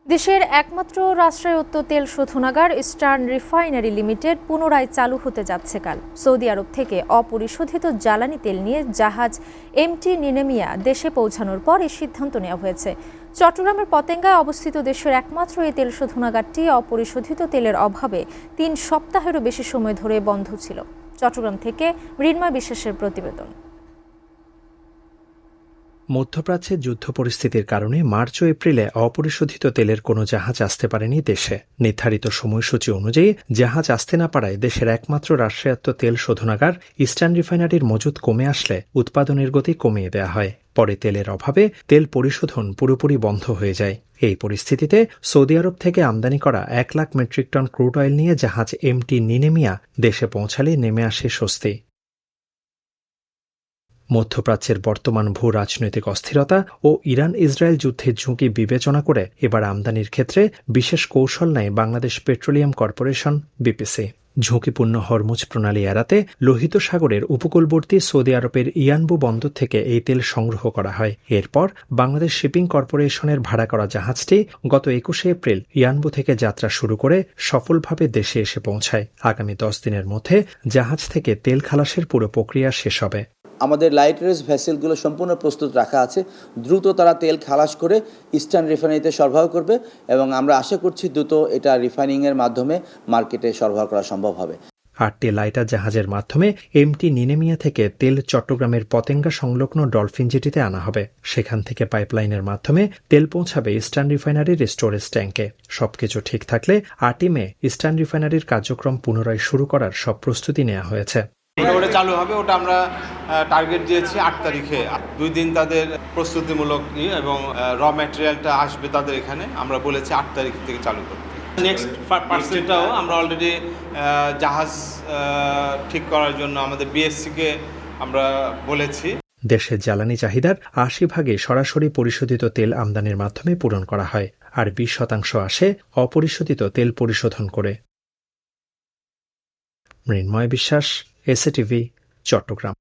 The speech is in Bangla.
দেশের একমাত্র রাষ্ট্রায়ত্ত তেল শোধনাগার ইস্টার্ন রিফাইনারি লিমিটেড পুনরায় চালু হতে যাচ্ছে কাল। সৌদি আরব থেকে অপরিশোধিত জ্বালানি তেল নিয়ে জাহাজ এমটি নিনেমিয়া দেশে পৌঁছানোর পর এই সিদ্ধান্ত নেওয়া হয়েছে। চট্টগ্রামের পতেঙ্গায় অবস্থিত দেশের একমাত্র এই তেল শোধনাগারটি অপরিশোধিত তেলের অভাবে ৩ সপ্তাহেরও বেশি সময় ধরে বন্ধ ছিল। চট্টগ্রাম থেকে মৃন্ময় বিশ্বাসের প্রতিবেদন। মধ্যপ্রাচ্যের যুদ্ধ পরিস্থিতির কারণে মার্চ ও এপ্রিলে অপরিশোধিত তেলের কোনো জাহাজ আসতে পারেনি দেশে। নির্ধারিত সময়সূচি অনুযায়ী জাহাজ আসতে না পারায় দেশের একমাত্র রাষ্ট্রায়ত্ত তেল শোধনাগার ইস্টার্ন রিফাইনারির মজুত কমে আসলে উৎপাদনের গতি কমিয়ে দেওয়া হয়। পরে তেলের অভাবে তেল পরিশোধন পুরোপুরি বন্ধ হয়ে যায়। এই পরিস্থিতিতে সৌদি আরব থেকে আমদানি করা ১ lakh metric ton crude oil নিয়ে জাহাজ এমটি নিনেমিয়া দেশে পৌঁছালে নেমে আসে স্বস্তি। মধ্যপ্রাচ্যের বর্তমান ভূ রাজনৈতিক অস্থিরতা ও ইরান ইসরায়েল যুদ্ধের ঝুঁকি বিবেচনা করে এবার আমদানির ক্ষেত্রে বিশেষ কৌশল নেয় বাংলাদেশ পেট্রোলিয়াম কর্পোরেশন বিপিসি। ঝুঁকিপূর্ণ হরমুজ প্রণালী এড়াতে লোহিত সাগরের উপকূলবর্তী সৌদি আরবের ইয়ানবু বন্দর থেকে এই তেল সংগ্রহ করা হয়। এরপর বাংলাদেশ শিপিং কর্পোরেশনের ভাড়া করা জাহাজটি গত ২১শে এপ্রিল ইয়ানবু থেকে যাত্রা শুরু করে সফলভাবে দেশে এসে পৌঁছায়। আগামী ১০ দিনের মধ্যে জাহাজ থেকে তেল খালাসের পুরো প্রক্রিয়া শেষ হবে। আমাদের লাইট রেস ভেসেলগুলো সম্পূর্ণ প্রস্তুত রাখা আছে। দ্রুত তারা তেল খালাস করে ইস্টার্ন রিফাইনারিতে সরবরাহ করবে এবং আমরা আশা করছি দ্রুত এটা রিফাইনিংয়ের মাধ্যমে মার্কেটে সরবরাহ করা সম্ভব হবে। ৮টি লাইটার জাহাজের মাধ্যমে এমটি নিনেমিয়া থেকে তেল চট্টগ্রামের পতেঙ্গা সংলগ্ন ডলফিন জেটিতে আনা হবে। সেখান থেকে পাইপলাইনের মাধ্যমে তেল পৌঁছাবে ইস্টার্ন রিফাইনারির স্টোরেজ ট্যাঙ্কে। সবকিছু ঠিক থাকলে ৮ই মে ইস্টার্ন রিফাইনারির কার্যক্রম পুনরায় শুরু করার সব প্রস্তুতি নেওয়া হয়েছে। ওটা চালু হবে, ওটা আমরা টার্গেট দিয়েছি ৮ তারিখে। ২ দিন তাদের প্রস্তুতিমূলক এবং র ম্যাটেরিয়ালটা আসবে তাদের এখানে। আমরা বলেছি ৮ তারিখ থেকে চালু করতে। নেক্সট পার্সেলটাও আমরা অলরেডি জাহাজ ঠিক করার জন্য আমাদের বিএসসিকে আমরা বলেছি। দেশের জ্বালানি চাহিদার ৮০% সরাসরি পরিশোধিত তেল আমদানির মাধ্যমে পূরণ করা হয়, আর ২০% আসে অপরিশোধিত তেল পরিশোধন করে। মৃন্ময় বিশ্বাস, এসএটিভি, চট্টগ্রাম।